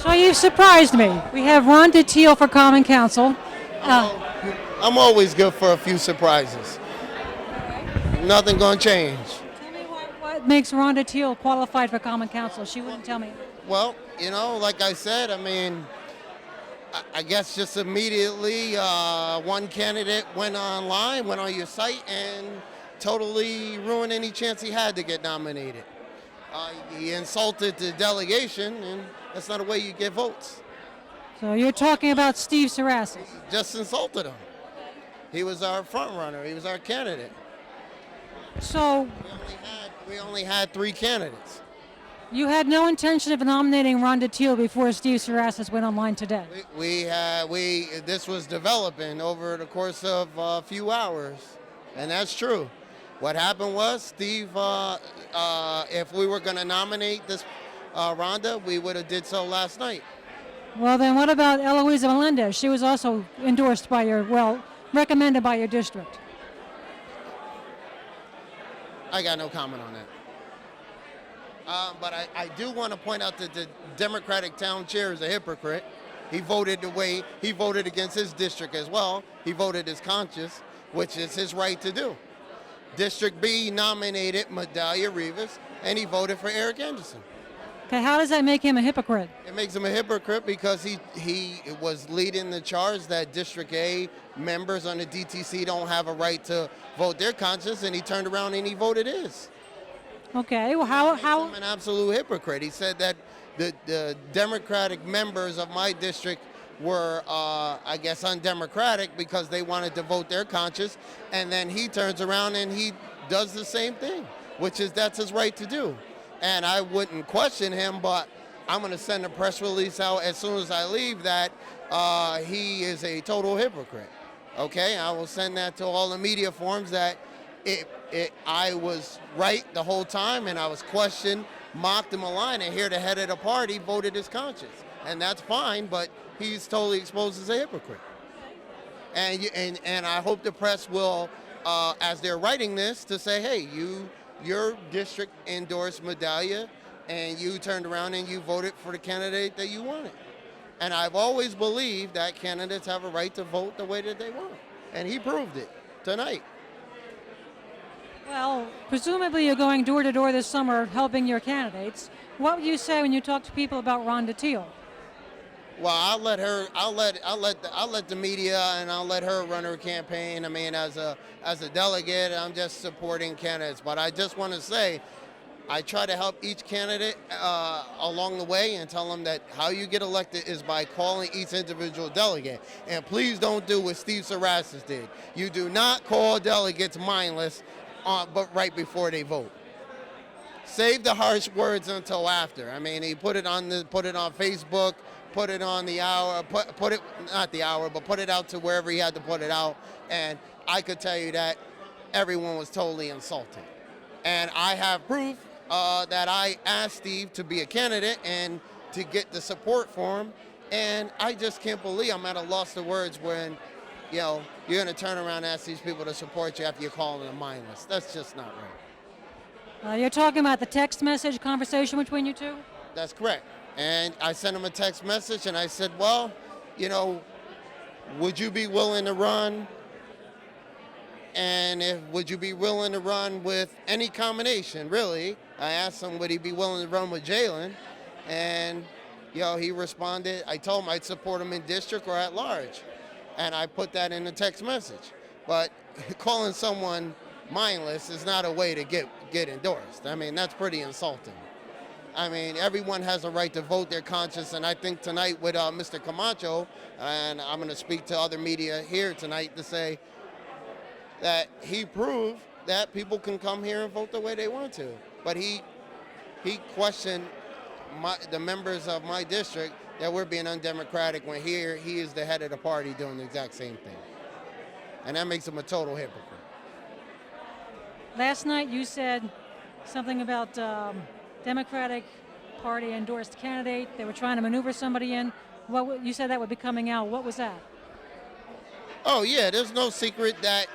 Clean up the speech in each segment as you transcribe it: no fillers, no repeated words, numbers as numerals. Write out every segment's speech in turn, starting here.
So you've surprised me. We have Rhonda Teal for Common Council. I'm always good for a few surprises. Nothing gonna change. Tell me what makes Rhonda Teal qualified for Common Council. She wouldn't tell me. Well, like I said, I mean, I guess just immediately one candidate went online, went on your site, and totally ruined any chance he had to get nominated. He insulted the delegation, and that's not a way you get votes. So you're talking about Steve Sarasas. Just insulted him. He was our front runner. He was our candidate. So We only had three candidates. you had no intention of nominating Rhonda Teal before Steve Sarasas went online today. This was developing over the course of a few hours, and that's true. What happened was Steve, if we were going to nominate this Rhonda, we would have did so last night. Well, then what about Eloisa Melendez? She was also endorsed by recommended by your district. I got no comment on that. But I do want to point out that the Democratic town chair is a hypocrite. He voted against his district as well. He voted his conscience, which is his right to do. District B nominated Medalia Rivas, and he voted for Eric Anderson. Okay, how does that make him a hypocrite? It makes him a hypocrite because he was leading the charge that District A members on the DTC don't have a right to vote their conscience, and he turned around and he voted his. Okay, well, how? I'm an absolute hypocrite. He said that the Democratic members of my district were, I guess, undemocratic because they wanted to vote their conscience, and then he turns around and he does the same thing, which is that's his right to do. And I wouldn't question him, but I'm going to send a press release out as soon as I leave that he is a total hypocrite. Okay, I will send that to all the media forums that I was right the whole time, and I was questioned, mocked, and maligned, and here the head of the party voted his conscience. And that's fine, but he's totally exposed as a hypocrite. And I hope the press will, as they're writing this, to say, hey, your district endorsed Medalia, and you turned around and you voted for the candidate that you wanted. And I've always believed that candidates have a right to vote the way that they want. And he proved it tonight. Well, presumably you're going door to door this summer helping your candidates. What would you say when you talk to people about Rhonda Teal? Well, I'll let the media and I'll let her run her campaign. I mean, as a delegate, I'm just supporting candidates. But I just want to say, I try to help each candidate along the way and tell them that how you get elected is by calling each individual delegate. And please don't do what Steve Sarasas did. You do not call delegates mindless, but right before they vote. Save the harsh words until after. I mean, he put it on Facebook, put it on the hour, put it not the hour, but put it out to wherever he had to put it out. And I could tell you that everyone was totally insulted. And I have proof that I asked Steve to be a candidate and to get the support for him. And I just can't believe I'm at a loss of words when, you're going to turn around and ask these people to support you after you're calling them mindless. That's just not right. You're talking about the text message conversation between you two? That's correct. And I sent him a text message and I said, well, would you be willing to run? And would you be willing to run with any combination, really? I asked him, would he be willing to run with Jalen? And, he responded. I told him I'd support him in district or at large. And I put that in the text message. But calling someone mindless is not a way to get endorsed. I mean, that's pretty insulting. I mean, everyone has a right to vote their conscience, and I think tonight with Mr. Camacho, and I'm going to speak to other media here tonight to say that he proved that people can come here and vote the way they want to. But he questioned the members of my district that we're being undemocratic when here he is the head of the party doing the exact same thing. And that makes him a total hypocrite. Last night you said something about Democratic Party endorsed candidate. They were trying to maneuver somebody in. You said that would be coming out. What was that? Oh, yeah, there's no secret that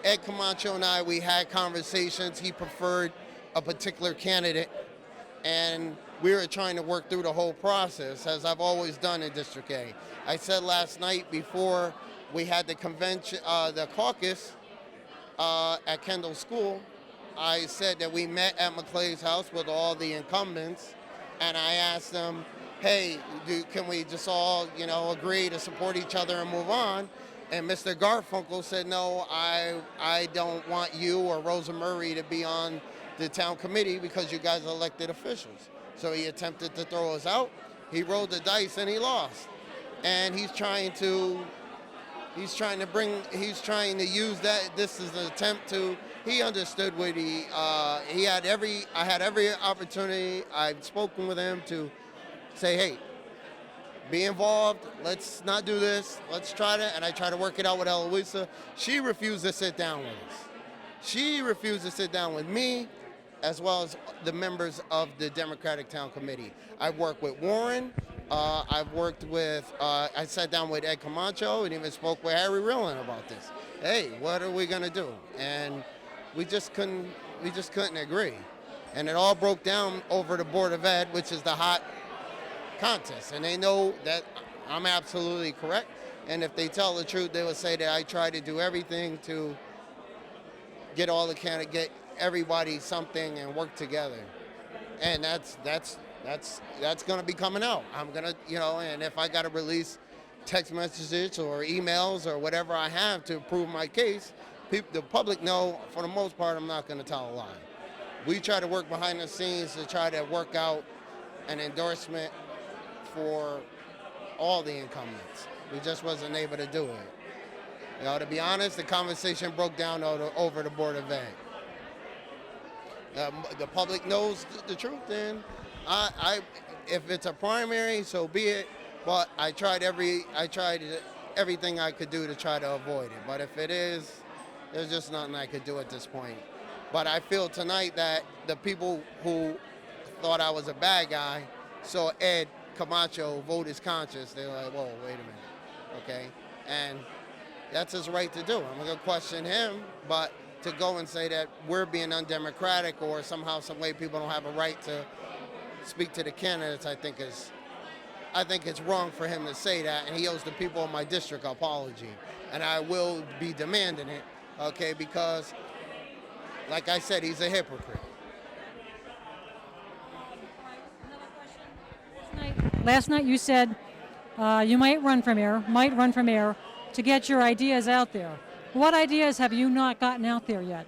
Ed Camacho and we had conversations. He preferred a particular candidate, and we were trying to work through the whole process, as I've always done in District A. I said last night before we had the convention, the caucus at Kendall School, I said that we met at McClay's house with all the incumbents, and I asked them, hey, can we just all, agree to support each other and move on? And Mr. Garfunkel said, no, I don't want you or Rosa Murray to be on the town committee because you guys are elected officials. So he attempted to throw us out. He rolled the dice and he lost. And he's trying to use that. This is an attempt to. He understood what I had every opportunity. I've spoken with him to say, hey, be involved. Let's not do this. Let's try to. And I try to work it out with Eloisa. She refused to sit down with us. She refused to sit down with me, as well as the members of the Democratic Town Committee. I've worked with Warren. I've worked with, I sat down with Ed Camacho and even spoke with Harry Rillen about this. Hey, what are we gonna do? And we just couldn't agree. And it all broke down over the Board of Ed, which is the hot contest. And they know that I'm absolutely correct. And if they tell the truth, they would say that I try to do everything to get everybody something and work together. And that's going to be coming out. I'm going to, and if I got to release text messages or emails or whatever I have to prove my case, the public know, for the most part, I'm not going to tell a lie. We try to work behind the scenes to try to work out an endorsement for all the incumbents. We just wasn't able to do it. To be honest, the conversation broke down over the Board of Ed. The public knows the truth, and if it's a primary, so be it. But I tried everything I could do to try to avoid it. But if it is, there's just nothing I could do at this point. But I feel tonight that the people who thought I was a bad guy saw Ed Camacho vote his conscience. They're like, whoa, wait a minute, okay? And that's his right to do. I'm not gonna question him, but to go and say that we're being undemocratic or somehow, some way people don't have a right to speak to the candidates, I think it's wrong for him to say that, and he owes the people of my district an apology. And I will be demanding it, okay, because, like I said, he's a hypocrite. Last night you said you might run for mayor to get your ideas out there. What ideas have you not gotten out there yet?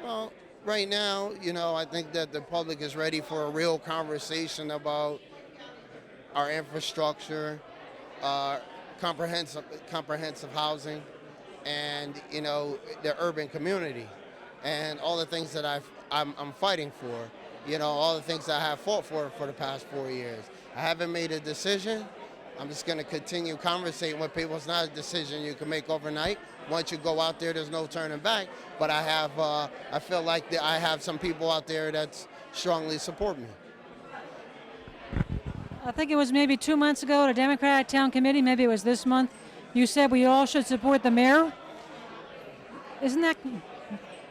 Well, right now, I think that the public is ready for a real conversation about our infrastructure, comprehensive housing, and the urban community, and all the things that I'm fighting for. All the things I have fought for the past 4 years. I haven't made a decision. I'm just going to continue conversating with people. It's not a decision you can make overnight. Once you go out there, there's no turning back. But I feel like I have some people out there that strongly support me. I think it was maybe 2 months ago at a Democratic Town Committee, maybe it was this month, you said we all should support the mayor. Isn't that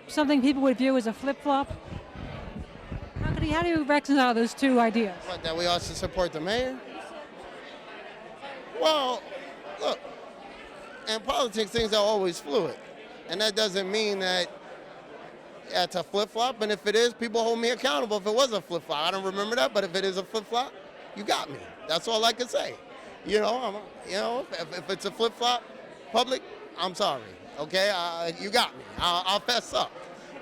something people would view as a flip-flop? How do you reconcile those two ideas? What, that we all should support the mayor? Well, look, in politics, things are always fluid. And that doesn't mean that it's a flip-flop. And if it is, people hold me accountable if it was a flip-flop. I don't remember that, but if it is a flip-flop, you got me. That's all I can say. If it's a flip-flop, public, I'm sorry, okay? You got me. I'll fess up,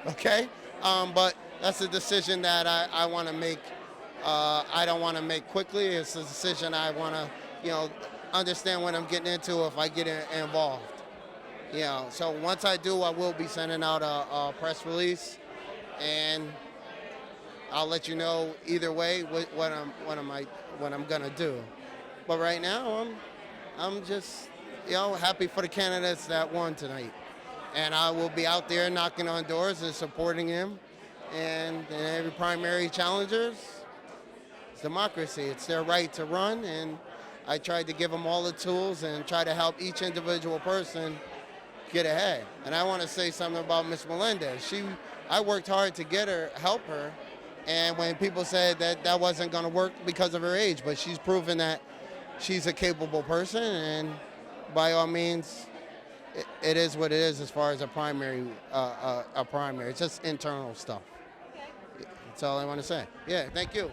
okay? But that's a decision that I want to make. I don't want to make quickly. It's a decision I want to, understand what I'm getting into if I get involved. So once I do, I will be sending out a press release, and I'll let you know either way what I'm gonna do. But right now, I'm just happy for the candidates that won tonight, and I will be out there knocking on doors and supporting him. And every primary challengers, it's democracy. It's their right to run, and I tried to give them all the tools and try to help each individual person get ahead. And I want to say something about Ms. Melendez. I worked hard to help her, And when people said that that wasn't going to work because of her age, but she's proven that she's a capable person, and by all means, it is what it is as far as a primary. It's just internal stuff. That's all I want to say. Yeah, thank you.